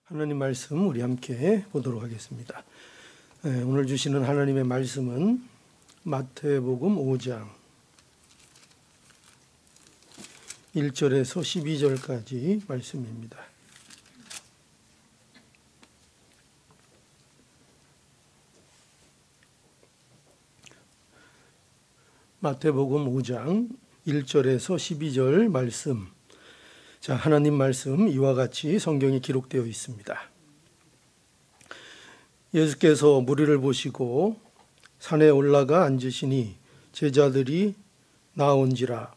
하나님 말씀 우리 함께 보도록 하겠습니다. 오늘 주시는 하나님의 말씀은 마태복음 5장 1절에서 12절까지 말씀입니다. 마태복음 5장 1절에서 12절 말씀. 자, 하나님 말씀 이와 같이 성경에 기록되어 있습니다. 예수께서 무리를 보시고 산에 올라가 앉으시니 제자들이 나온지라.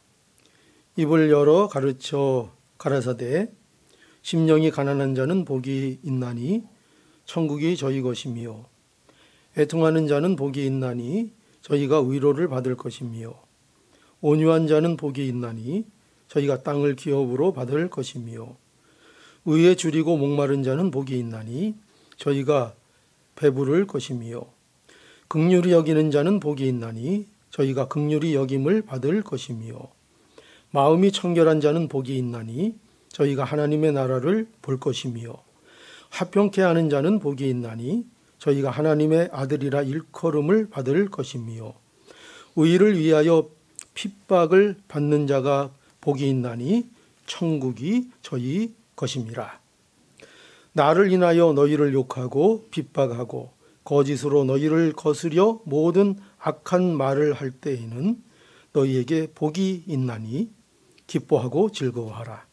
입을 열어 가르쳐 가라사대 심령이 가난한 자는 복이 있나니 천국이 저희 것이며 애통하는 자는 복이 있나니 저희가 위로를 받을 것이며 온유한 자는 복이 있나니 저희가 땅을 기업으로 받을 것이며 의에 줄이고 목마른 자는 복이 있나니 저희가 배부를 것이며 긍휼히 여기는 자는 복이 있나니 저희가 긍휼히 여김을 받을 것이며 마음이 청결한 자는 복이 있나니 저희가 하나님의 나라를 볼 것이며 화평케 하는 자는 복이 있나니 저희가 하나님의 아들이라 일컬음을 받을 것이며 의를 위하여 핍박을 받는 자가 복이 있나니 천국이 저희 것임이라. 나를 인하여 너희를 욕하고 핍박하고 거짓으로 너희를 거스려 모든 악한 말을 할 때에는 너희에게 복이 있나니 기뻐하고 즐거워하라.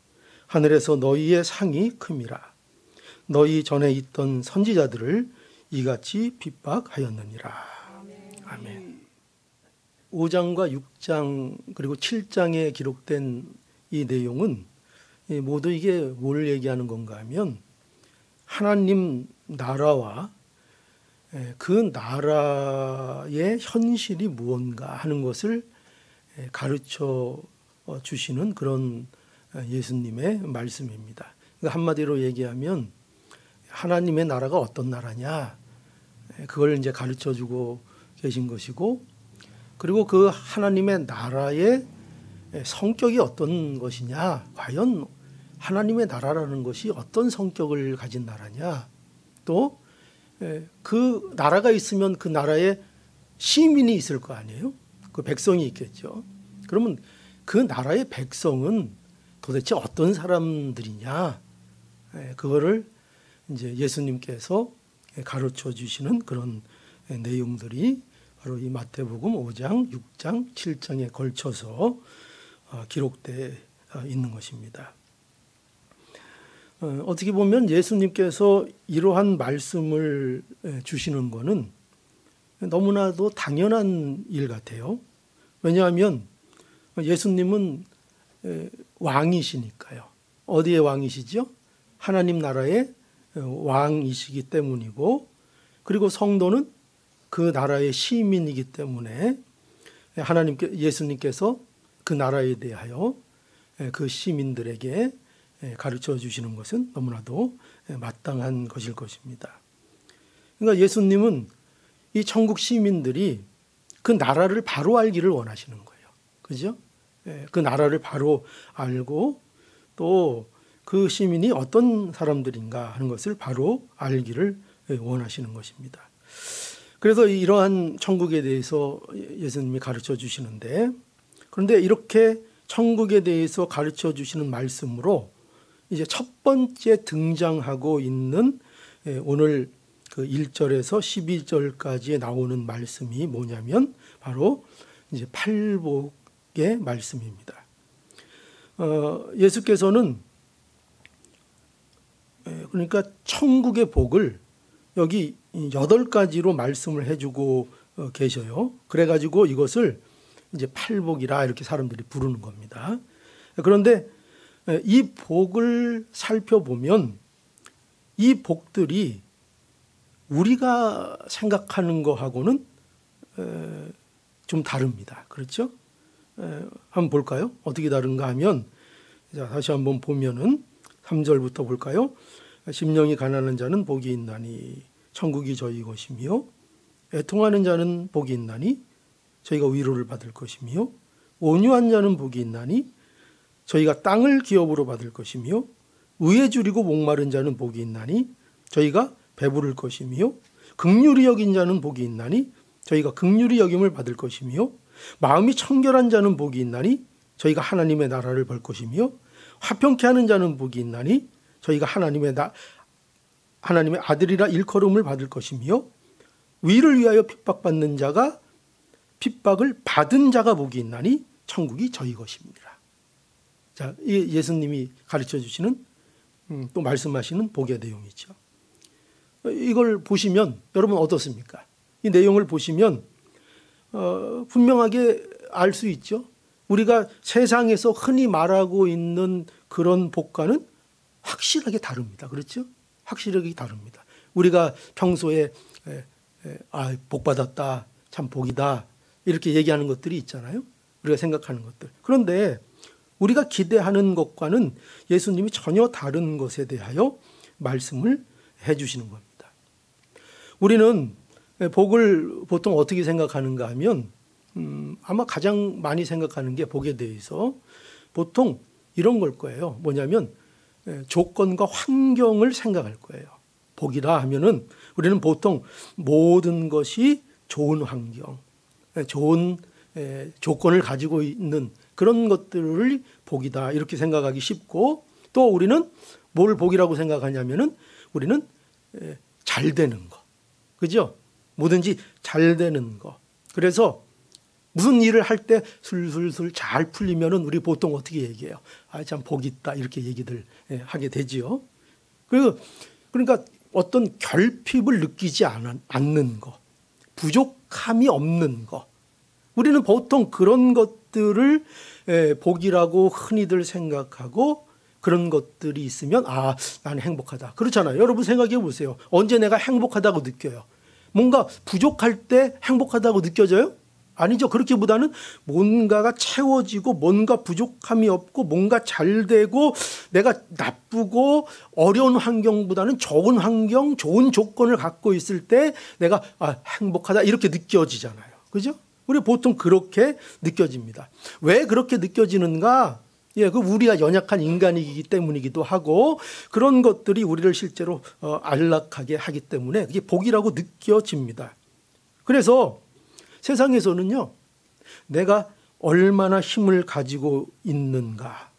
하늘에서 너희의 상이 큼이라. 너희 전에 있던 선지자들을 이같이 핍박하였느니라. 아멘. 5장과 6장 그리고 7장에 기록된 이 내용은 모두 이게 뭘 얘기하는 건가 하면 하나님 나라와 그 나라의 현실이 무언가 하는 것을 가르쳐 주시는 그런 예수님의 말씀입니다. 한마디로 얘기하면 하나님의 나라가 어떤 나라냐 그걸 이제 가르쳐 주고 계신 것이고 그리고 그 하나님의 나라의 성격이 어떤 것이냐, 과연 하나님의 나라라는 것이 어떤 성격을 가진 나라냐, 또 그 나라가 있으면 그 나라에 시민이 있을 거 아니에요? 그 백성이 있겠죠. 그러면 그 나라의 백성은 도대체 어떤 사람들이냐, 그거를 이제 예수님께서 가르쳐 주시는 그런 내용들이 바로 이 마태복음 5장, 6장, 7장에 걸쳐서 기록되어 있는 것입니다. 어떻게 보면 예수님께서 이러한 말씀을 주시는 것은 너무나도 당연한 일 같아요. 왜냐하면 예수님은 왕이시니까요. 어디의 왕이시죠? 하나님 나라의 왕이시기 때문이고 그리고 성도는 그 나라의 시민이기 때문에 예수님께서 그 나라에 대하여 그 시민들에게 가르쳐 주시는 것은 너무나도 마땅한 것일 것입니다. 그러니까 예수님은 이 천국 시민들이 그 나라를 바로 알기를 원하시는 거예요. 그죠? 그 나라를 바로 알고 또 그 시민이 어떤 사람들인가 하는 것을 바로 알기를 원하시는 것입니다. 그래서 이러한 천국에 대해서 예수님이 가르쳐 주시는데 그런데 이렇게 천국에 대해서 가르쳐 주시는 말씀으로 이제 첫 번째 등장하고 있는 오늘 그 1절에서 12절까지 나오는 말씀이 뭐냐면 바로 이제 팔복의 말씀입니다. 예수께서는 그러니까 천국의 복을 여기 8가지로 말씀을 해주고 계셔요. 그래가지고 이것을 이제 팔복이라 이렇게 사람들이 부르는 겁니다. 그런데 이 복을 살펴보면 이 복들이 우리가 생각하는 거하고는 좀 다릅니다. 그렇죠? 한번 볼까요? 어떻게 다른가 하면 자, 다시 한번 보면은 3절부터 볼까요? 심령이 가난한 자는 복이 있나니 천국이 저희 것이며 애통하는 자는 복이 있나니 저희가 위로를 받을 것이며 온유한 자는 복이 있나니 저희가 땅을 기업으로 받을 것이며 의에 줄이고 목마른 자는 복이 있나니 저희가 배부를 것이며 긍휼히 여긴 자는 복이 있나니 저희가 긍휼히 여김을 받을 것이며 마음이 청결한 자는 복이 있나니 저희가 하나님의 나라를 볼 것이며 화평케 하는 자는 복이 있나니 저희가 하나님의 아들이라 일컬음을 받을 것이며 위를 위하여 핍박받는 자가 핍박을 받은 자가 복이 있나니 천국이 저희 것입니다. 자, 이 예수님이 가르쳐 주시는 또 말씀하시는 복의 내용이죠. 이걸 보시면 여러분 어떻습니까? 이 내용을 보시면 분명하게 알 수 있죠. 우리가 세상에서 흔히 말하고 있는 그런 복과는 확실하게 다릅니다. 그렇죠? 확실하게 다릅니다. 우리가 평소에 복 받았다, 참 복이다 이렇게 얘기하는 것들이 있잖아요. 우리가 생각하는 것들. 그런데 우리가 기대하는 것과는 예수님이 전혀 다른 것에 대하여 말씀을 해주시는 겁니다. 우리는 복을 보통 어떻게 생각하는가 하면 아마 가장 많이 생각하는 게 복에 대해서 보통 이런 걸 거예요. 뭐냐면 조건과 환경을 생각할 거예요. 복이라 하면은 우리는 보통 모든 것이 좋은 환경, 좋은 조건을 가지고 있는 그런 것들을 복이다 이렇게 생각하기 쉽고, 또 우리는 뭘 복이라고 생각하냐면은 우리는 잘 되는 거, 그죠? 뭐든지 잘 되는 거. 그래서 무슨 일을 할 때 술술술 잘 풀리면은 우리 보통 어떻게 얘기해요? 참 복이 있다 이렇게 얘기들 하게 되지요. 그러니까 어떤 결핍을 느끼지 않는 거, 부족함이 없는 거. 우리는 보통 그런 것들을 복이라고 흔히들 생각하고, 그런 것들이 있으면 나는 행복하다. 그렇잖아요. 여러분 생각해 보세요. 언제 내가 행복하다고 느껴요? 뭔가 부족할 때 행복하다고 느껴져요? 아니죠. 그렇기보다는 뭔가가 채워지고 뭔가 부족함이 없고 뭔가 잘 되고 내가 나쁘고 어려운 환경보다는 좋은 환경, 좋은 조건을 갖고 있을 때 내가 행복하다 이렇게 느껴지잖아요. 그죠? 우리 보통 그렇게 느껴집니다. 왜 그렇게 느껴지는가? 그 우리가 연약한 인간이기 때문이기도 하고, 그런 것들이 우리를 실제로 안락하게 하기 때문에 그게 복이라고 느껴집니다. 그래서 세상에서는요, 내가 얼마나 힘을 가지고 있는가,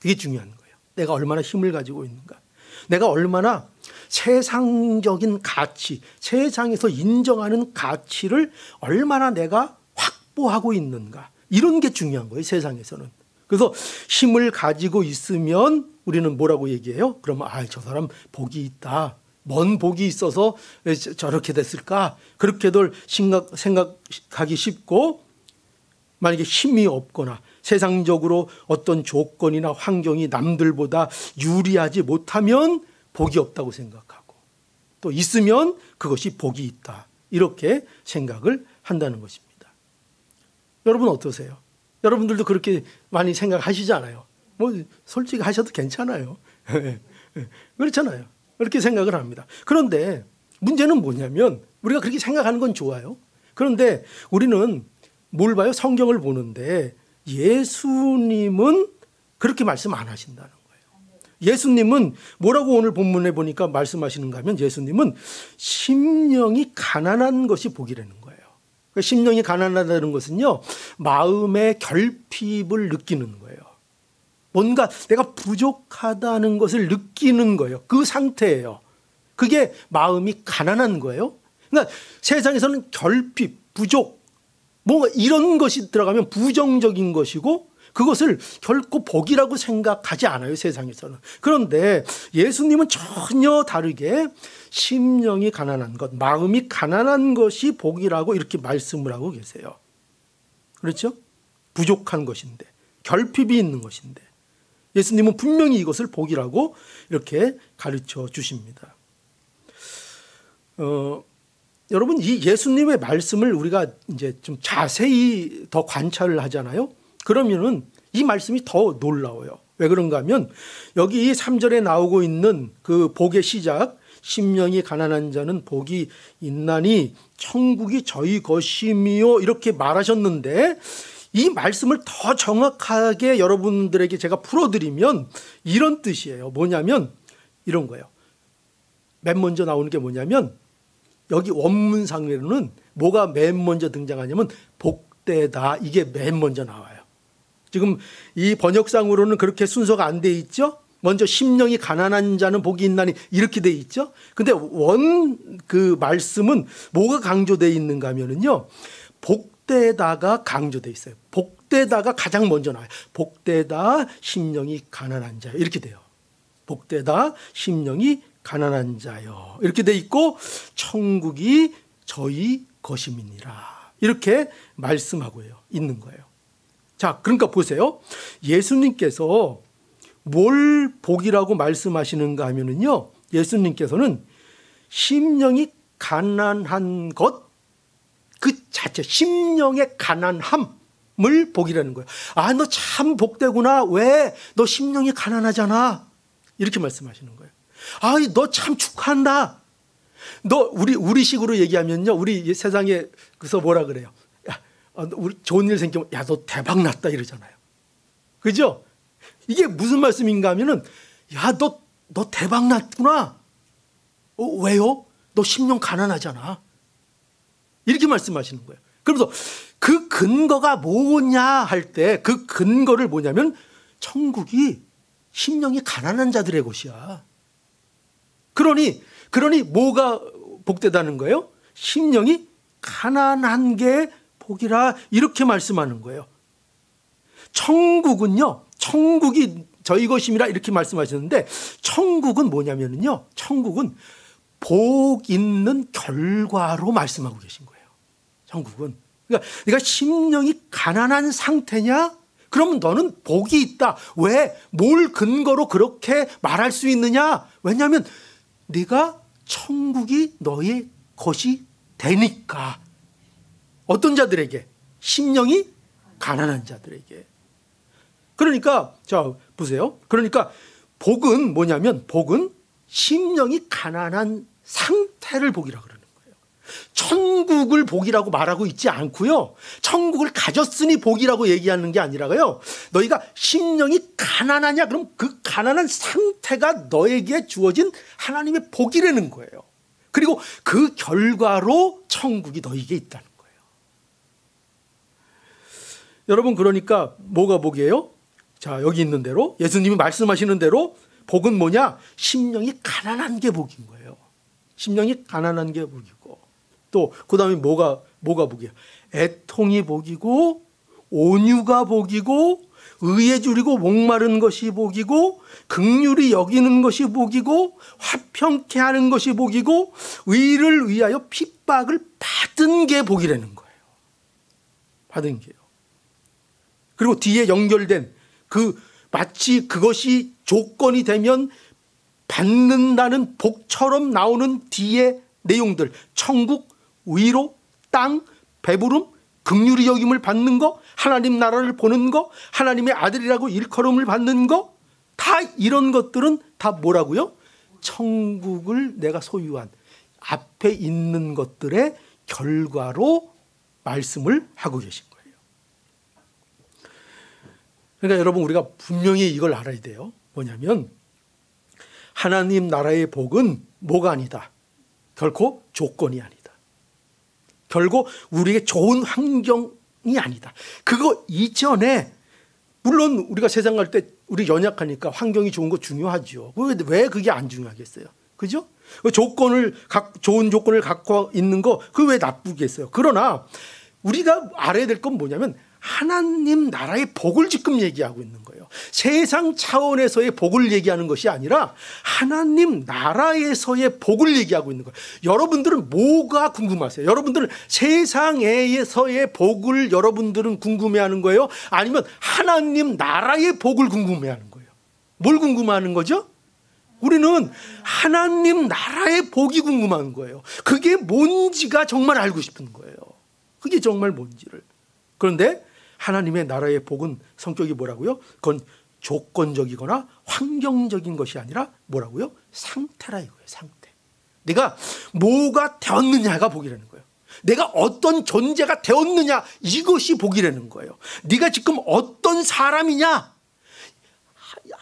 그게 중요한 거예요. 내가 얼마나 힘을 가지고 있는가, 내가 얼마나 세상적인 가치, 세상에서 인정하는 가치를 얼마나 내가 확보하고 있는가, 이런 게 중요한 거예요, 세상에서는. 그래서 힘을 가지고 있으면 우리는 뭐라고 얘기해요? 그러면 저 사람 복이 있다. 뭔 복이 있어서 저렇게 됐을까? 그렇게들 생각하기 쉽고, 만약에 힘이 없거나 세상적으로 어떤 조건이나 환경이 남들보다 유리하지 못하면 복이 없다고 생각하고, 또 있으면 그것이 복이 있다. 이렇게 생각을 한다는 것입니다. 여러분 어떠세요? 여러분들도 그렇게 많이 생각하시잖아요. 솔직히 하셔도 괜찮아요. 그렇잖아요. 그렇게 생각을 합니다. 그런데 문제는 뭐냐면, 우리가 그렇게 생각하는 건 좋아요. 그런데 우리는 뭘 봐요? 성경을 보는데 예수님은 그렇게 말씀 안 하신다는 거예요. 예수님은 뭐라고 오늘 본문에 보니까 말씀하시는가 하면, 예수님은 심령이 가난한 것이 복이라는 거예요. 심령이 가난하다는 것은요, 마음의 결핍을 느끼는 거예요. 뭔가 내가 부족하다는 것을 느끼는 거예요. 그 상태예요. 그게 마음이 가난한 거예요. 그러니까 세상에서는 결핍, 부족, 뭔가 이런 것이 들어가면 부정적인 것이고, 그것을 결코 복이라고 생각하지 않아요, 세상에서는. 그런데 예수님은 전혀 다르게 심령이 가난한 것, 마음이 가난한 것이 복이라고 이렇게 말씀을 하고 계세요. 그렇죠? 부족한 것인데, 결핍이 있는 것인데, 예수님은 분명히 이것을 복이라고 이렇게 가르쳐 주십니다. 여러분, 이 예수님의 말씀을 우리가 이제 좀 자세히 더 관찰을 하잖아요. 그러면은 이 말씀이 더 놀라워요. 왜 그런가 하면, 여기 3절에 나오고 있는 그 복의 시작, 심령이 가난한 자는 복이 있나니 천국이 저희 것이며 이렇게 말하셨는데, 이 말씀을 더 정확하게 여러분들에게 제가 풀어드리면 이런 뜻이에요. 뭐냐면 이런 거예요. 맨 먼저 나오는 게 뭐냐면 여기 원문상으로는 뭐가 맨 먼저 등장하냐면 복되다, 이게 맨 먼저 나와요. 지금 이 번역상으로는 그렇게 순서가 안 돼 있죠. 먼저 심령이 가난한 자는 복이 있나니 이렇게 돼 있죠. 근데 그 말씀은 뭐가 강조되어 있는가 하면은요, 복되다가 강조되어 있어요. 복되다가 가장 먼저 나와요. 복되다 심령이 가난한 자요, 이렇게 돼요. 복되다 심령이 가난한 자요, 이렇게 돼 있고 천국이 저희 것임이니라, 이렇게 말씀하고 있는 거예요. 자, 그러니까 보세요. 예수님께서 뭘 복이라고 말씀하시는가 하면은요, 예수님께서는 심령이 가난한 것 그 자체, 심령의 가난함을 복이라는 거예요. 아, 너 참 복되구나. 왜? 너 심령이 가난하잖아. 이렇게 말씀하시는 거예요. 아, 너 참 축하한다. 너 우리식으로 얘기하면요, 우리 세상에 그래서 뭐라 그래요? 야, 우리 좋은 일 생기면 야, 너 대박 났다 이러잖아요. 그죠? 이게 무슨 말씀인가 하면은 야, 너 대박 났구나. 왜요? 너 심령 가난하잖아. 이렇게 말씀하시는 거예요. 그러면서 그 근거가 뭐냐 할 때 그 근거를 뭐냐면 천국이 심령이 가난한 자들의 곳이야. 그러니 뭐가 복되다는 거예요? 심령이 가난한 게 복이라, 이렇게 말씀하는 거예요. 천국은요, 천국이 저희 것임이라 이렇게 말씀하셨는데, 천국은 뭐냐면요, 천국은 복 있는 결과로 말씀하고 계신 거예요. 천국은. 그러니까 네가 심령이 가난한 상태냐? 그러면 너는 복이 있다. 왜? 뭘 근거로 그렇게 말할 수 있느냐? 왜냐하면 네가 천국이 너의 것이 되니까. 어떤 자들에게? 심령이 가난한 자들에게. 그러니까 자 보세요. 그러니까 복은 뭐냐면 복은 심령이 가난한 상태를 복이라고 그러는 거예요. 천국을 복이라고 말하고 있지 않고요, 천국을 가졌으니 복이라고 얘기하는 게 아니라요, 너희가 심령이 가난하냐, 그럼 그 가난한 상태가 너에게 주어진 하나님의 복이라는 거예요. 그리고 그 결과로 천국이 너에게 있다는 거예요. 여러분, 그러니까 뭐가 복이에요? 자, 여기 있는 대로 예수님이 말씀하시는 대로 복은 뭐냐? 심령이 가난한 게 복인 거예요. 심령이 가난한 게 복이고, 또 그 다음에 뭐가 복이에요? 애통이 복이고, 온유가 복이고, 의에 줄이고 목마른 것이 복이고, 긍휼히 여기는 것이 복이고, 화평케 하는 것이 복이고, 의를 위하여 핍박을 받은 게 복이라는 거예요. 받은 게요. 그리고 뒤에 연결된 마치 그것이 조건이 되면 받는다는 복처럼 나오는 뒤에 내용들, 천국, 위로, 땅, 배부름, 긍휼히 여김을 받는 거, 하나님 나라를 보는 거, 하나님의 아들이라고 일컬음을 받는 거, 다 이런 것들은 다 뭐라고요? 천국을 내가 소유한 앞에 있는 것들의 결과로 말씀을 하고 계신 거예요. 그러니까 여러분, 우리가 분명히 이걸 알아야 돼요. 뭐냐면 하나님 나라의 복은 뭐가 아니다. 결코 조건이 아니다. 결국 우리에게 좋은 환경이 아니다. 그거 이전에, 물론 우리가 세상 갈 때 우리 연약하니까 환경이 좋은 거 중요하죠. 왜 그게 안 중요하겠어요? 그죠? 좋은 조건을 갖고 있는 거, 그거 왜 나쁘겠어요? 그러나 우리가 알아야 될 건 뭐냐면 하나님 나라의 복을 지금 얘기하고 있는 거예요. 세상 차원에서의 복을 얘기하는 것이 아니라 하나님 나라에서의 복을 얘기하고 있는 거예요. 여러분들은 뭐가 궁금하세요? 여러분들은 세상에서의 복을 여러분들은 궁금해하는 거예요? 아니면 하나님 나라의 복을 궁금해하는 거예요? 뭘 궁금해하는 거죠? 우리는 하나님 나라의 복이 궁금한 거예요. 그게 뭔지가 정말 알고 싶은 거예요. 그게 정말 뭔지를. 그런데 하나님의 나라의 복은 성격이 뭐라고요? 그건 조건적이거나 환경적인 것이 아니라 뭐라고요? 상태라 이거예요. 상태. 내가 뭐가 되었느냐가 복이라는 거예요. 내가 어떤 존재가 되었느냐, 이것이 복이라는 거예요. 네가 지금 어떤 사람이냐,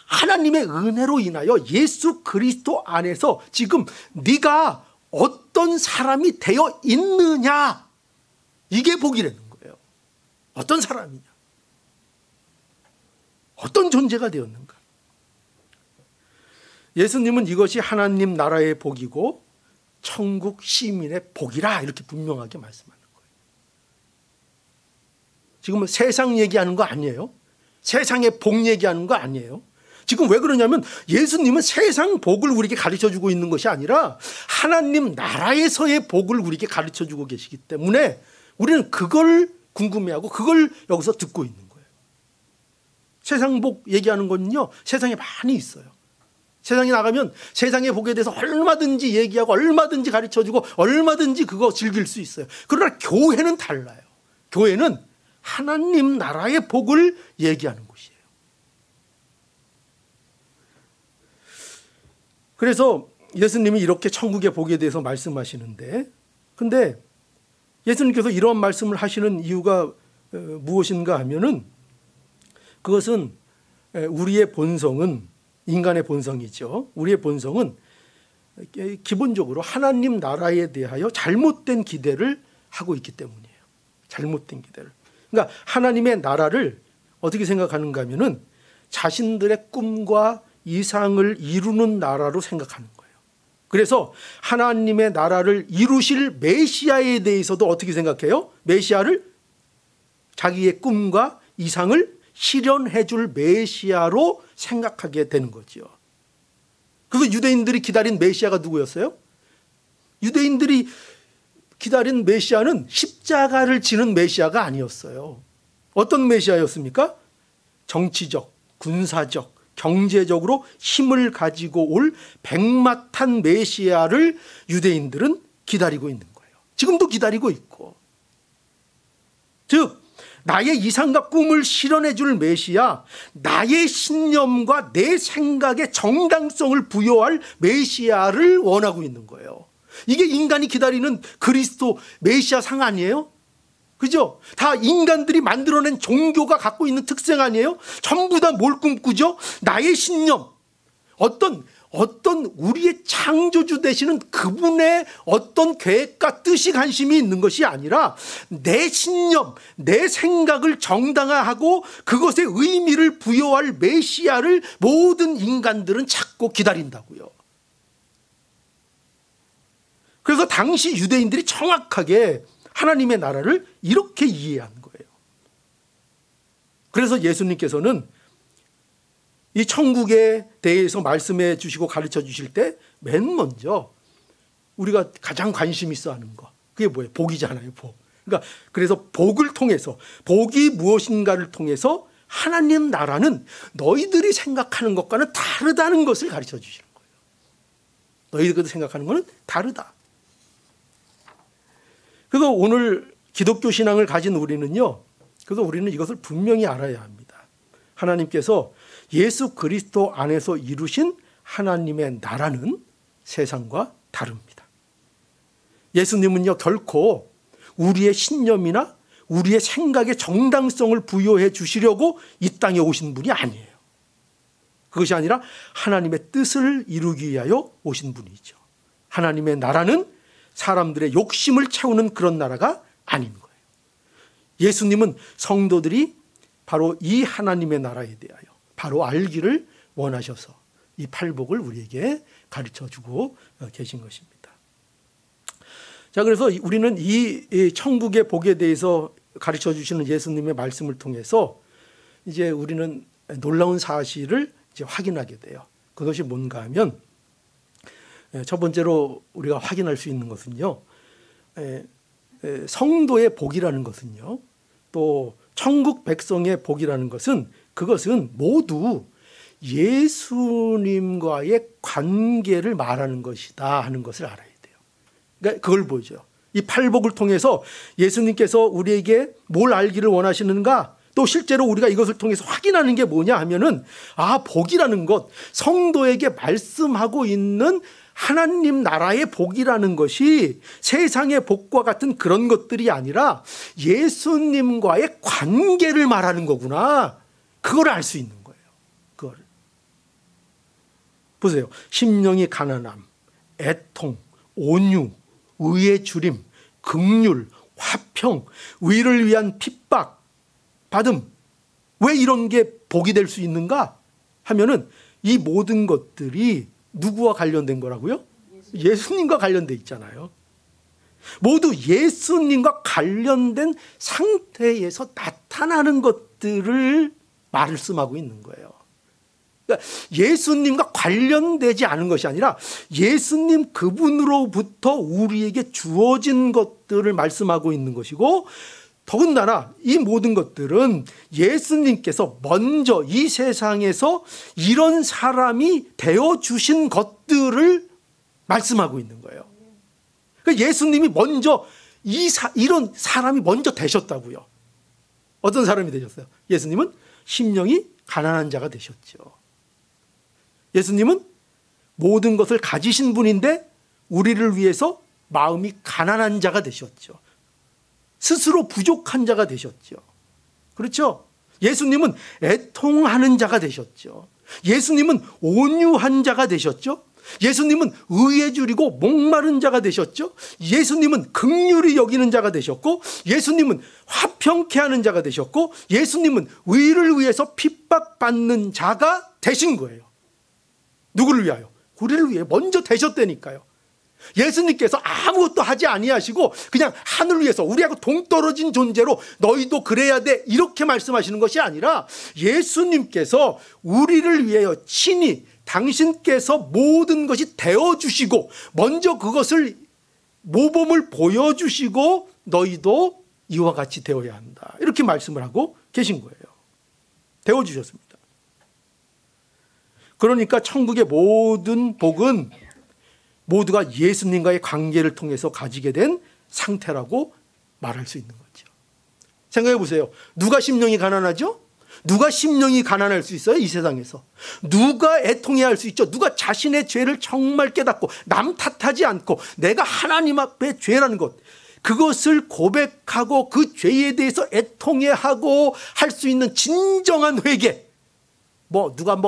하나님의 은혜로 인하여 예수 그리스도 안에서 지금 네가 어떤 사람이 되어 있느냐, 이게 복이라는 거예요. 어떤 사람이냐, 어떤 존재가 되었는가. 예수님은 이것이 하나님 나라의 복이고 천국 시민의 복이라 이렇게 분명하게 말씀하는 거예요. 지금 세상 얘기하는 거 아니에요. 세상의 복 얘기하는 거 아니에요. 지금 왜 그러냐면 예수님은 세상 복을 우리에게 가르쳐주고 있는 것이 아니라 하나님 나라에서의 복을 우리에게 가르쳐주고 계시기 때문에 우리는 그걸 궁금해하고 그걸 여기서 듣고 있는 거예요. 세상 복 얘기하는 거는요, 세상에 많이 있어요. 세상에 나가면 세상의 복에 대해서 얼마든지 얘기하고 얼마든지 가르쳐주고 얼마든지 그거 즐길 수 있어요. 그러나 교회는 달라요. 교회는 하나님 나라의 복을 얘기하는 곳이에요. 그래서 예수님이 이렇게 천국의 복에 대해서 말씀하시는데, 근데 예수님께서 이런 말씀을 하시는 이유가 무엇인가 하면은, 그것은 우리의 본성은, 인간의 본성이죠. 우리의 본성은 기본적으로 하나님 나라에 대하여 잘못된 기대를 하고 있기 때문이에요. 잘못된 기대를. 그러니까 하나님의 나라를 어떻게 생각하는가 하면은 자신들의 꿈과 이상을 이루는 나라로 생각하는 거예요. 그래서 하나님의 나라를 이루실 메시아에 대해서도 어떻게 생각해요? 메시아를 자기의 꿈과 이상을 실현해 줄 메시아로 생각하게 되는 거죠. 그래서 유대인들이 기다린 메시아가 누구였어요? 유대인들이 기다린 메시아는 십자가를 지는 메시아가 아니었어요. 어떤 메시아였습니까? 정치적, 군사적, 경제적으로 힘을 가지고 올 백마탄 메시아를 유대인들은 기다리고 있는 거예요. 지금도 기다리고 있고. 즉 나의 이상과 꿈을 실현해 줄 메시아, 나의 신념과 내 생각의 정당성을 부여할 메시아를 원하고 있는 거예요. 이게 인간이 기다리는 그리스도 메시아 상 아니에요? 그죠? 다 인간들이 만들어낸 종교가 갖고 있는 특성 아니에요? 전부 다 뭘 꿈꾸죠? 나의 신념, 어떤 우리의 창조주 되시는 그분의 어떤 계획과 뜻이 관심이 있는 것이 아니라 내 신념, 내 생각을 정당화하고 그것에 의미를 부여할 메시아를 모든 인간들은 찾고 기다린다고요. 그래서 당시 유대인들이 정확하게 하나님의 나라를 이렇게 이해한 거예요. 그래서 예수님께서는 이 천국에 대해서 말씀해 주시고 가르쳐 주실 때 맨 먼저 우리가 가장 관심 있어 하는 거, 그게 뭐예요? 복이잖아요. 복. 그러니까 그래서 복을 통해서, 복이 무엇인가를 통해서 하나님 나라는 너희들이 생각하는 것과는 다르다는 것을 가르쳐 주시는 거예요. 너희들이 생각하는 것은 다르다. 그래서 오늘 기독교 신앙을 가진 우리는요, 그래서 우리는 이것을 분명히 알아야 합니다. 하나님께서 예수 그리스도 안에서 이루신 하나님의 나라는 세상과 다릅니다. 예수님은요, 결코 우리의 신념이나 우리의 생각의 정당성을 부여해 주시려고 이 땅에 오신 분이 아니에요. 그것이 아니라 하나님의 뜻을 이루기 위하여 오신 분이죠. 하나님의 나라는 사람들의 욕심을 채우는 그런 나라가 아닌 거예요. 예수님은 성도들이 바로 이 하나님의 나라에 대하여 바로 알기를 원하셔서 이 팔복을 우리에게 가르쳐주고 계신 것입니다. 자, 그래서 우리는 이 천국의 복에 대해서 가르쳐 주시는 예수님의 말씀을 통해서 이제 우리는 놀라운 사실을 이제 확인하게 돼요. 그것이 뭔가 하면, 첫 번째로 우리가 확인할 수 있는 것은요, 성도의 복이라는 것은요, 또 천국 백성의 복이라는 것은, 그것은 모두 예수님과의 관계를 말하는 것이다 하는 것을 알아야 돼요. 그러니까 그걸 보죠. 이 팔복을 통해서 예수님께서 우리에게 뭘 알기를 원하시는가, 또 실제로 우리가 이것을 통해서 확인하는 게 뭐냐 하면은, 복이라는 것, 성도에게 말씀하고 있는 하나님 나라의 복이라는 것이 세상의 복과 같은 그런 것들이 아니라 예수님과의 관계를 말하는 거구나. 그걸 알 수 있는 거예요. 그걸. 보세요. 심령이 가난함, 애통, 온유, 의의 주림, 긍휼, 화평, 의를 위한 핍박, 받음. 왜 이런 게 복이 될 수 있는가 하면은 이 모든 것들이 누구와 관련된 거라고요? 예수님과 관련돼 있잖아요. 모두 예수님과 관련된 상태에서 나타나는 것들을 말씀하고 있는 거예요. 그러니까 예수님과 관련되지 않은 것이 아니라 예수님 그분으로부터 우리에게 주어진 것들을 말씀하고 있는 것이고, 더군다나 이 모든 것들은 예수님께서 먼저 이 세상에서 이런 사람이 되어주신 것들을 말씀하고 있는 거예요. 그러니까 예수님이 먼저 이런 사람이 먼저 되셨다고요. 어떤 사람이 되셨어요? 예수님은 심령이 가난한 자가 되셨죠. 예수님은 모든 것을 가지신 분인데 우리를 위해서 마음이 가난한 자가 되셨죠. 스스로 부족한 자가 되셨죠. 그렇죠? 예수님은 애통하는 자가 되셨죠. 예수님은 온유한 자가 되셨죠. 예수님은 의에 줄이고 목마른 자가 되셨죠. 예수님은 긍휼히 여기는 자가 되셨고, 예수님은 화평케 하는 자가 되셨고, 예수님은 의를 위해서 핍박받는 자가 되신 거예요. 누구를 위하여? 우리를 위해 먼저 되셨다니까요. 예수님께서 아무것도 하지 아니하시고 그냥 하늘 위에서 우리하고 동떨어진 존재로 너희도 그래야 돼 이렇게 말씀하시는 것이 아니라, 예수님께서 우리를 위하여 친히 당신께서 모든 것이 되어주시고 먼저 그것을 모범을 보여주시고 너희도 이와 같이 되어야 한다, 이렇게 말씀을 하고 계신 거예요. 되어주셨습니다. 그러니까 천국의 모든 복은 모두가 예수님과의 관계를 통해서 가지게 된 상태라고 말할 수 있는 거죠. 생각해 보세요. 누가 심령이 가난하죠? 누가 심령이 가난할 수 있어요? 이 세상에서. 누가 애통해야 할 수 있죠? 누가 자신의 죄를 정말 깨닫고 남 탓하지 않고 내가 하나님 앞에 죄라는 것, 그것을 고백하고 그 죄에 대해서 애통해 하고 할 수 있는 진정한 회개. 누가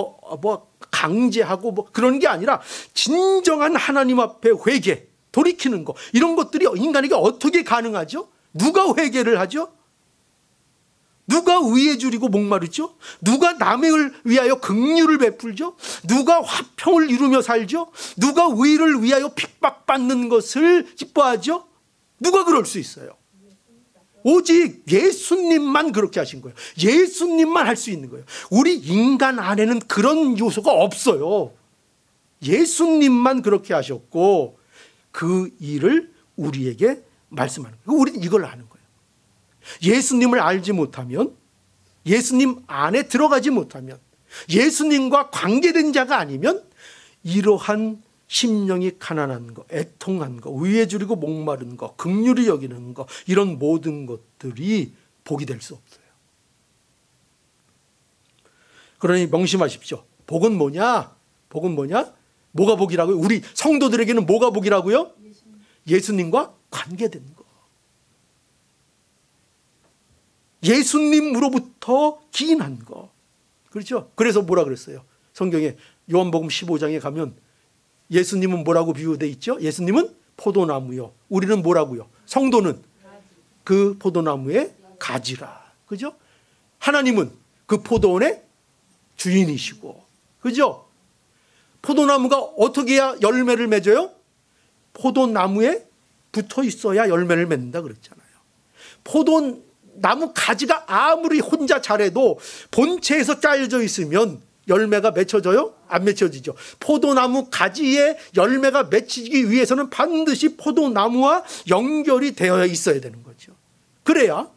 강제하고 그런 게 아니라 진정한 하나님 앞에 회개, 돌이키는 거, 이런 것들이 인간에게 어떻게 가능하죠? 누가 회개를 하죠? 누가 의에 줄이고 목마르죠? 누가 남을 위하여 긍휼을 베풀죠? 누가 화평을 이루며 살죠? 누가 의를 위하여 핍박받는 것을 기뻐하죠? 누가 그럴 수 있어요? 오직 예수님만 그렇게 하신 거예요. 예수님만 할 수 있는 거예요. 우리 인간 안에는 그런 요소가 없어요. 예수님만 그렇게 하셨고 그 일을 우리에게 말씀하는 거예요. 우리는 이걸 아는 거예요. 예수님을 알지 못하면, 예수님 안에 들어가지 못하면, 예수님과 관계된 자가 아니면 이러한 심령이 가난한 거, 애통한 거, 의에 줄이고 목마른 거, 긍휼히 여기는 거, 이런 모든 것들이 복이 될 수 없어요. 그러니 명심하십시오. 복은 뭐냐? 복은 뭐냐? 뭐가 복이라고요? 우리 성도들에게는 뭐가 복이라고요? 예수님과 관계된 거. 예수님으로부터 기인한 거. 그렇죠? 그래서 뭐라 그랬어요? 성경에 요한복음 15장에 가면 예수님은 뭐라고 비유되어 있죠? 예수님은 포도나무요. 우리는 뭐라고요? 성도는 그 포도나무의 가지라. 그죠? 하나님은 그 포도원의 주인이시고. 그죠? 포도나무가 어떻게 해야 열매를 맺어요? 포도나무에 붙어 있어야 열매를 맺는다 그랬잖아요. 포도나무 가지가 아무리 혼자 자라도 본체에서 짜여져 있으면 열매가 맺혀져요? 안 맺혀지죠. 포도나무 가지에 열매가 맺히기 위해서는 반드시 포도나무와 연결이 되어 있어야 되는 거죠. 그래야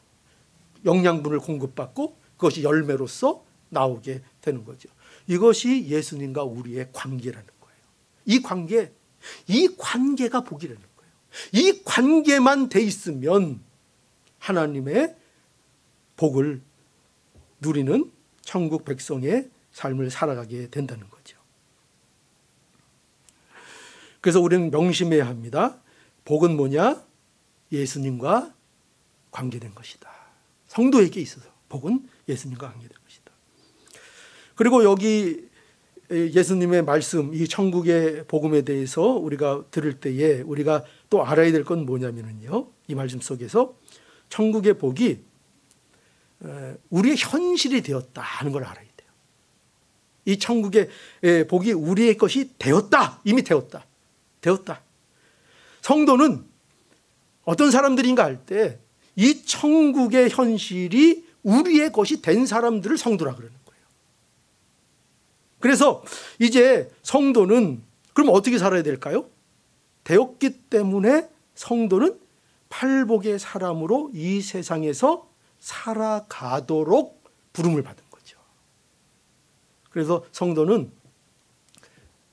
영양분을 공급받고 그것이 열매로서 나오게 되는 거죠. 이것이 예수님과 우리의 관계라는 거예요. 이 관계가 복이라는 거예요. 이 관계만 돼 있으면 하나님의 복을 누리는 천국 백성의 삶을 살아가게 된다는 거죠. 그래서 우리는 명심해야 합니다. 복은 뭐냐? 예수님과 관계된 것이다. 성도에게 있어서 복은 예수님과 관계된 것이다. 그리고 여기 예수님의 말씀, 이 천국의 복음에 대해서 우리가 들을 때에 우리가 또 알아야 될 건 뭐냐면요, 이 말씀 속에서 천국의 복이 우리의 현실이 되었다 하는 걸 알아야 돼요. 이 천국의 복이 우리의 것이 되었다. 이미 되었다. 성도는 어떤 사람들인가 할 때 이 천국의 현실이 우리의 것이 된 사람들을 성도라 그러는 거예요. 그래서 이제 성도는 그럼 어떻게 살아야 될까요? 되었기 때문에 성도는 팔복의 사람으로 이 세상에서 살아가도록 부름을 받은 거죠. 그래서 성도는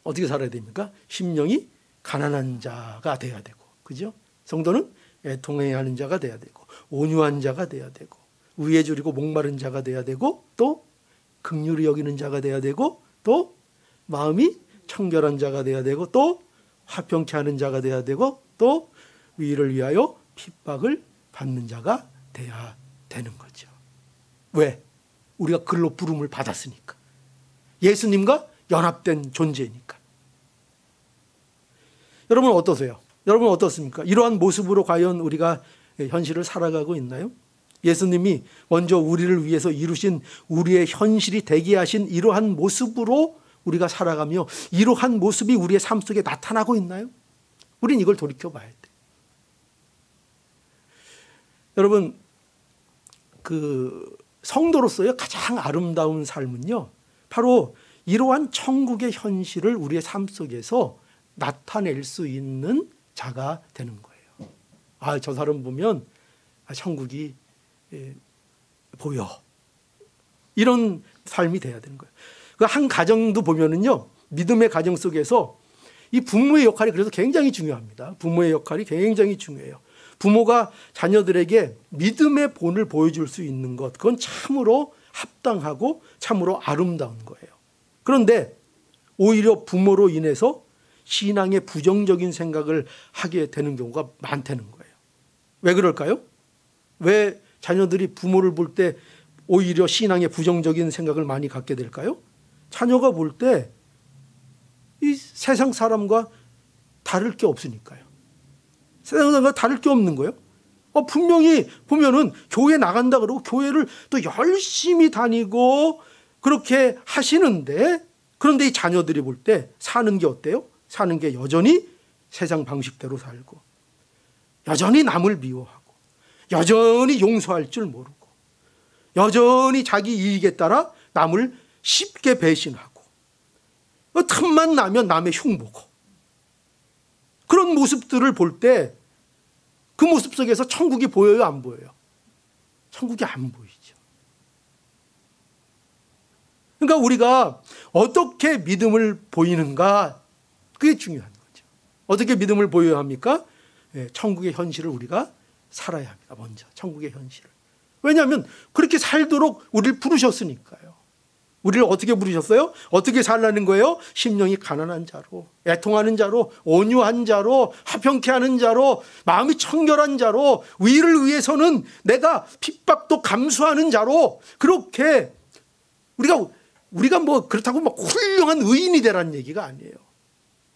어떻게 살아야 됩니까? 심령이 가난한 자가 돼야 되고, 그죠? 성도는 애통해야 하는 자가 돼야 되고, 온유한 자가 돼야 되고, 의에 줄이고 목마른 자가 돼야 되고, 또 긍휼히 여기는 자가 돼야 되고, 또 마음이 청결한 자가 돼야 되고, 또 화평케 하는 자가 돼야 되고, 또 의를 위하여 핍박을 받는 자가 돼야 되는 거죠. 왜? 우리가 그걸로 부름을 받았으니까. 예수님과 연합된 존재니까. 여러분 어떠세요? 여러분 어떻습니까? 이러한 모습으로 과연 우리가 현실을 살아가고 있나요? 예수님이 먼저 우리를 위해서 이루신 우리의 현실이 되게 하신 이러한 모습으로 우리가 살아가며 이러한 모습이 우리의 삶 속에 나타나고 있나요? 우린 이걸 돌이켜봐야 돼요. 여러분, 그 성도로서의 가장 아름다운 삶은요, 바로 이러한 천국의 현실을 우리의 삶 속에서 나타낼 수 있는 자가 되는 거예요. 아, 저 사람 보면 천국이 보여. 이런 삶이 돼야 되는 거예요. 그 한 가정도 보면은요, 믿음의 가정 속에서 이 부모의 역할이 그래서 굉장히 중요합니다. 부모의 역할이 굉장히 중요해요. 부모가 자녀들에게 믿음의 본을 보여줄 수 있는 것, 그건 참으로 합당하고 참으로 아름다운 거예요. 그런데 오히려 부모로 인해서 신앙에 부정적인 생각을 하게 되는 경우가 많다는 거예요. 왜 그럴까요? 왜 자녀들이 부모를 볼 때 오히려 신앙에 부정적인 생각을 많이 갖게 될까요? 자녀가 볼 때 이 세상 사람과 다를 게 없으니까요. 세상 사람과 다를 게 없는 거예요. 분명히 보면은 교회 나간다 그러고 교회를 또 열심히 다니고 그렇게 하시는데, 그런데 이 자녀들이 볼 때 사는 게 어때요? 사는 게 여전히 세상 방식대로 살고, 여전히 남을 미워하고, 여전히 용서할 줄 모르고, 여전히 자기 이익에 따라 남을 쉽게 배신하고, 틈만 나면 남의 흉보고, 그런 모습들을 볼 때 그 모습 속에서 천국이 보여요, 안 보여요? 천국이 안 보이죠. 그러니까 우리가 어떻게 믿음을 보이는가, 그게 중요한 거죠. 어떻게 믿음을 보여야 합니까? 천국의 현실을 우리가 살아야 합니다. 먼저 천국의 현실을. 왜냐하면 그렇게 살도록 우리를 부르셨으니까요. 우리를 어떻게 부르셨어요? 어떻게 살라는 거예요? 심령이 가난한 자로, 애통하는 자로, 온유한 자로, 화평케 하는 자로, 마음이 청결한 자로, 의를 위해서는 내가 핍박도 감수하는 자로, 그렇게 우리가 뭐 그렇다고 막 훌륭한 의인이 되라는 얘기가 아니에요.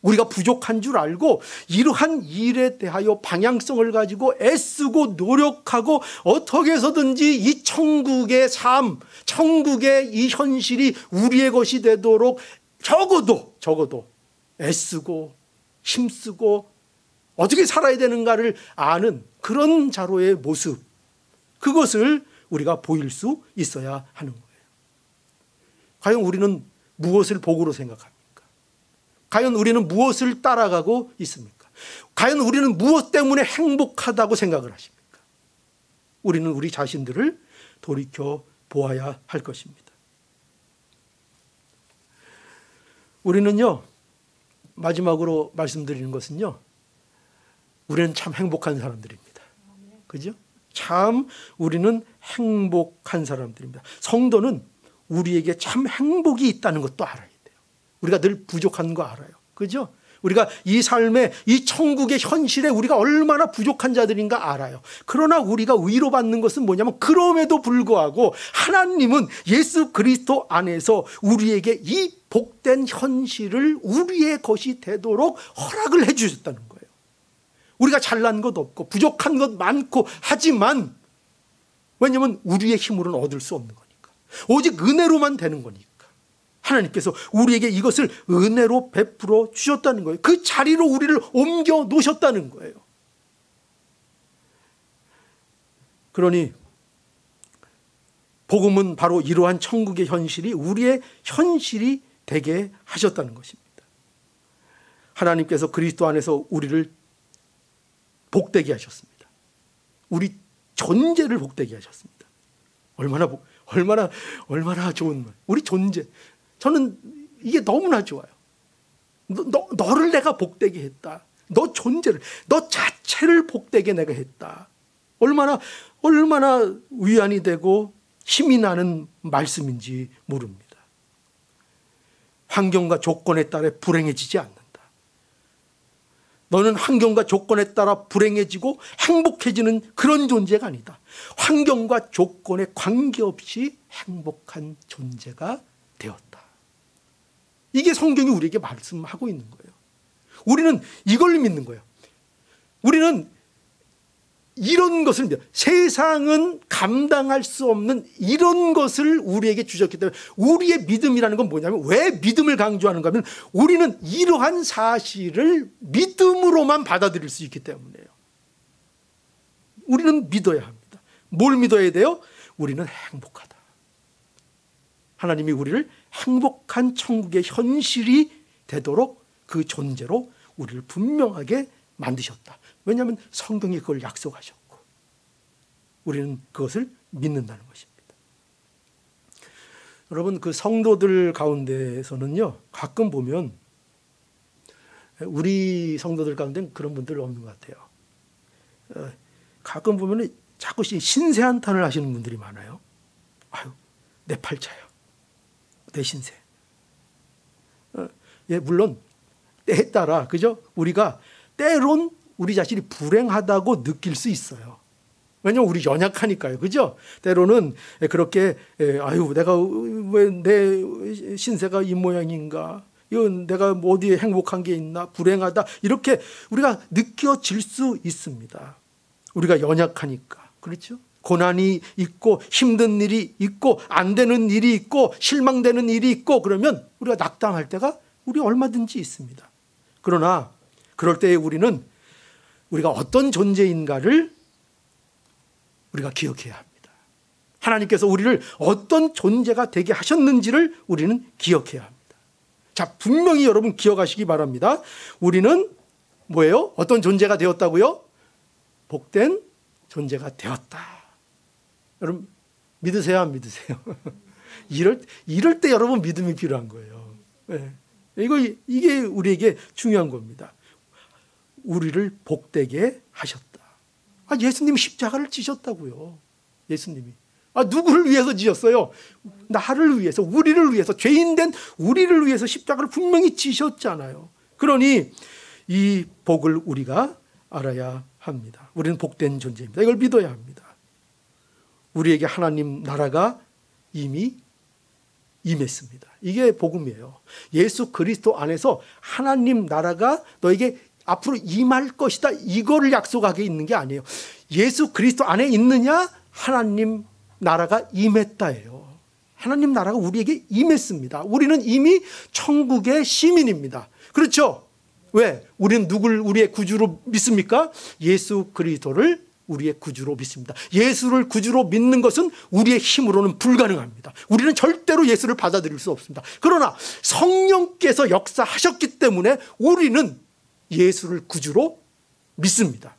우리가 부족한 줄 알고 이러한 일에 대하여 방향성을 가지고 애쓰고 노력하고 어떻게 해서든지 이 천국의 삶, 천국의 이 현실이 우리의 것이 되도록 적어도 애쓰고 힘쓰고 어떻게 살아야 되는가를 아는 그런 자로의 모습, 그것을 우리가 보일 수 있어야 하는 거예요. 과연 우리는 무엇을 복으로 생각합니까? 과연 우리는 무엇을 따라가고 있습니까? 과연 우리는 무엇 때문에 행복하다고 생각을 하십니까? 우리는 우리 자신들을 돌이켜 보아야 할 것입니다. 우리는요, 마지막으로 말씀드리는 것은요, 우리는 참 행복한 사람들입니다. 그죠? 참 우리는 행복한 사람들입니다. 성도는 우리에게 참 행복이 있다는 것도 알아야 돼요. 우리가 늘 부족한 거 알아요. 그죠? 우리가 이 삶에, 이 천국의 현실에 우리가 얼마나 부족한 자들인가 알아요. 그러나 우리가 위로받는 것은 뭐냐면, 그럼에도 불구하고 하나님은 예수 그리스도 안에서 우리에게 이 복된 현실을 우리의 것이 되도록 허락을 해 주셨다는 거예요. 우리가 잘난 것 없고 부족한 것 많고 하지만, 왜냐하면 우리의 힘으로는 얻을 수 없는 거니까. 오직 은혜로만 되는 거니까. 하나님께서 우리에게 이것을 은혜로 베풀어 주셨다는 거예요. 그 자리로 우리를 옮겨 놓으셨다는 거예요. 그러니 복음은 바로 이러한 천국의 현실이 우리의 현실이 되게 하셨다는 것입니다. 하나님께서 그리스도 안에서 우리를 복되게 하셨습니다. 우리 존재를 복되게 하셨습니다. 얼마나 좋은 말. 우리 존재. 저는 이게 너무나 좋아요. 너를 내가 복되게 했다. 너 존재를, 너 자체를 복되게 내가 했다. 얼마나 위안이 되고 힘이 나는 말씀인지 모릅니다. 환경과 조건에 따라 불행해지지 않는다. 너는 환경과 조건에 따라 불행해지고 행복해지는 그런 존재가 아니다. 환경과 조건에 관계없이 행복한 존재가 되었다. 이게 성경이 우리에게 말씀하고 있는 거예요. 우리는 이걸 믿는 거예요. 우리는 이런 것을 믿어요. 세상은 감당할 수 없는 이런 것을 우리에게 주셨기 때문에, 우리의 믿음이라는 건 뭐냐면, 왜 믿음을 강조하는가 하면, 우리는 이러한 사실을 믿음으로만 받아들일 수 있기 때문이에요. 우리는 믿어야 합니다. 뭘 믿어야 돼요? 우리는 행복하다. 하나님이 우리를 행복한 천국의 현실이 되도록 그 존재로 우리를 분명하게 만드셨다. 왜냐하면 성경이 그걸 약속하셨고 우리는 그것을 믿는다는 것입니다. 여러분, 그 성도들 가운데서는요, 가끔 보면, 우리 성도들 가운데는 그런 분들 없는 것 같아요. 가끔 보면 자꾸 신세 한탄을 하시는 분들이 많아요. 아유, 내 팔자요, 내 신세. 예, 물론 때에 따라, 그죠? 우리가 때론 우리 자신이 불행하다고 느낄 수 있어요. 왜냐면 우리 연약하니까요. 그죠? 때로는 그렇게, 아유, 내가 왜 내 신세가 이 모양인가? 이건 내가 뭐 어디에 행복한 게 있나? 불행하다. 이렇게 우리가 느껴질 수 있습니다. 우리가 연약하니까. 그렇죠? 고난이 있고 힘든 일이 있고 안 되는 일이 있고 실망되는 일이 있고 그러면 우리가 낙담할 때가 우리 얼마든지 있습니다. 그러나 그럴 때에 우리가 어떤 존재인가를 우리가 기억해야 합니다. 하나님께서 우리를 어떤 존재가 되게 하셨는지를 우리는 기억해야 합니다. 자, 분명히 여러분 기억하시기 바랍니다. 우리는 뭐예요? 어떤 존재가 되었다고요? 복된 존재가 되었다. 여러분 믿으세요, 안 믿으세요? 이럴 때 여러분 믿음이 필요한 거예요. 네. 이게 우리에게 중요한 겁니다. 우리를 복되게 하셨다. 예수님이 십자가를 지셨다고요. 예수님이. 누구를 위해서 지셨어요? 나를 위해서, 우리를 위해서, 죄인된 우리를 위해서 십자가를 분명히 지셨잖아요. 그러니 이 복을 우리가 알아야 합니다. 우리는 복된 존재입니다. 이걸 믿어야 합니다. 우리에게 하나님 나라가 이미 임했습니다. 이게 복음이에요. 예수 그리스도 안에서 하나님 나라가 너에게 앞으로 임할 것이다, 이거를 약속하게 있는 게 아니에요. 예수 그리스도 안에 있느냐? 하나님 나라가 임했다예요. 하나님 나라가 우리에게 임했습니다. 우리는 이미 천국의 시민입니다. 그렇죠? 왜? 우리는 누굴 우리의 구주로 믿습니까? 예수 그리스도를 우리의 구주로 믿습니다. 예수를 구주로 믿는 것은 우리의 힘으로는 불가능합니다. 우리는 절대로 예수를 받아들일 수 없습니다. 그러나 성령께서 역사하셨기 때문에 우리는 예수를 구주로 믿습니다.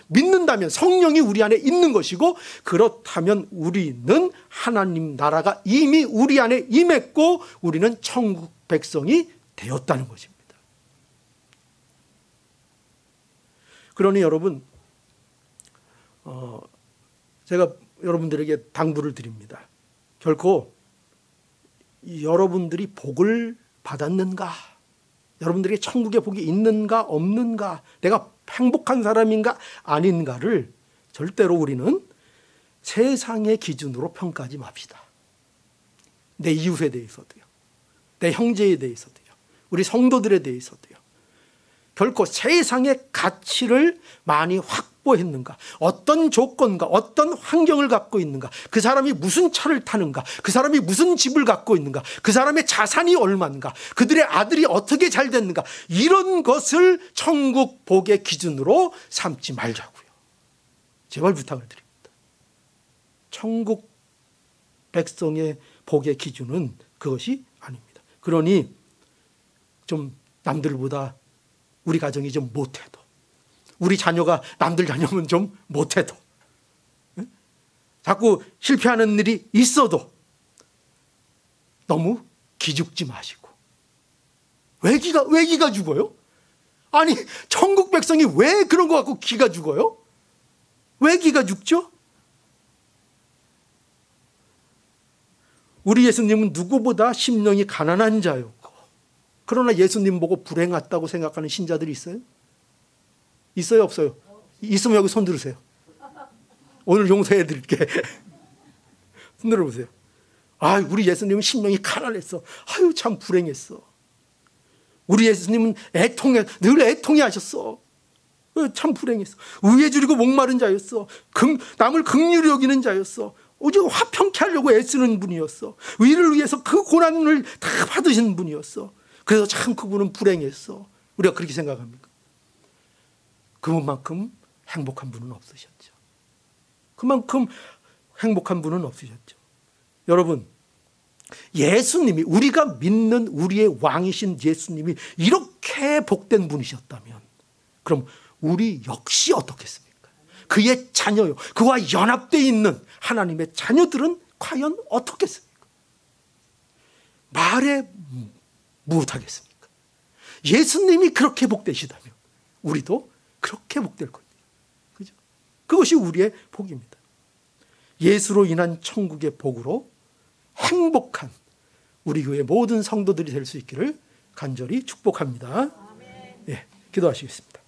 믿는다면 성령이 우리 안에 있는 것이고, 그렇다면 우리는 하나님 나라가 이미 우리 안에 임했고 우리는 천국 백성이 되었다는 것입니다. 그러니 여러분, 제가 여러분들에게 당부를 드립니다. 결코 여러분들이 복을 받았는가, 여러분들에게 천국의 복이 있는가 없는가, 내가 행복한 사람인가 아닌가를 절대로 우리는 세상의 기준으로 평가하지 맙시다. 내 이웃에 대해서도요, 내 형제에 대해서도요, 우리 성도들에 대해서도요. 결코 세상의 가치를 많이 확보했는가, 어떤 조건과 어떤 환경을 갖고 있는가, 그 사람이 무슨 차를 타는가, 그 사람이 무슨 집을 갖고 있는가, 그 사람의 자산이 얼마인가, 그들의 아들이 어떻게 잘 됐는가, 이런 것을 천국 복의 기준으로 삼지 말자고요. 제발 부탁을 드립니다. 천국 백성의 복의 기준은 그것이 아닙니다. 그러니 좀 남들보다 우리 가정이 좀 못해도, 우리 자녀가 남들 자녀면 좀 못해도, 자꾸 실패하는 일이 있어도 너무 기죽지 마시고. 왜 기가 죽어요? 아니, 천국 백성이 왜 그런 거 갖고 기가 죽어요? 왜 기가 죽죠? 우리 예수님은 누구보다 심령이 가난한 자였고, 그러나 예수님 보고 불행하다고 생각하는 신자들이 있어요? 있어요, 없어요? 있으면 여기 손 들으세요. 오늘 용서해 드릴게. 손 들어보세요. 아, 우리 예수님은 심령이 가난했어. 아유, 참 불행했어. 우리 예수님은 늘 애통해 하셨어. 참 불행했어. 의에 줄이고 목마른 자였어. 남을 긍휼히 여기는 자였어. 오직 화평케 하려고 애쓰는 분이었어. 의를 위해서 그 고난을 다 받으신 분이었어. 그래서 참 그분은 불행했어. 우리가 그렇게 생각합니까? 그분만큼 행복한 분은 없으셨죠. 그만큼 행복한 분은 없으셨죠. 여러분, 예수님이, 우리가 믿는 우리의 왕이신 예수님이 이렇게 복된 분이셨다면 그럼 우리 역시 어떻겠습니까? 그의 자녀요, 그와 연합되어 있는 하나님의 자녀들은 과연 어떻겠습니까? 말해 못하겠습니까? 예수님이 그렇게 복되시다면 우리도 그렇게 복될 겁니다. 그죠? 그것이 우리의 복입니다. 예수로 인한 천국의 복으로 행복한 우리 교회 모든 성도들이 될 수 있기를 간절히 축복합니다. 예, 기도하시겠습니다.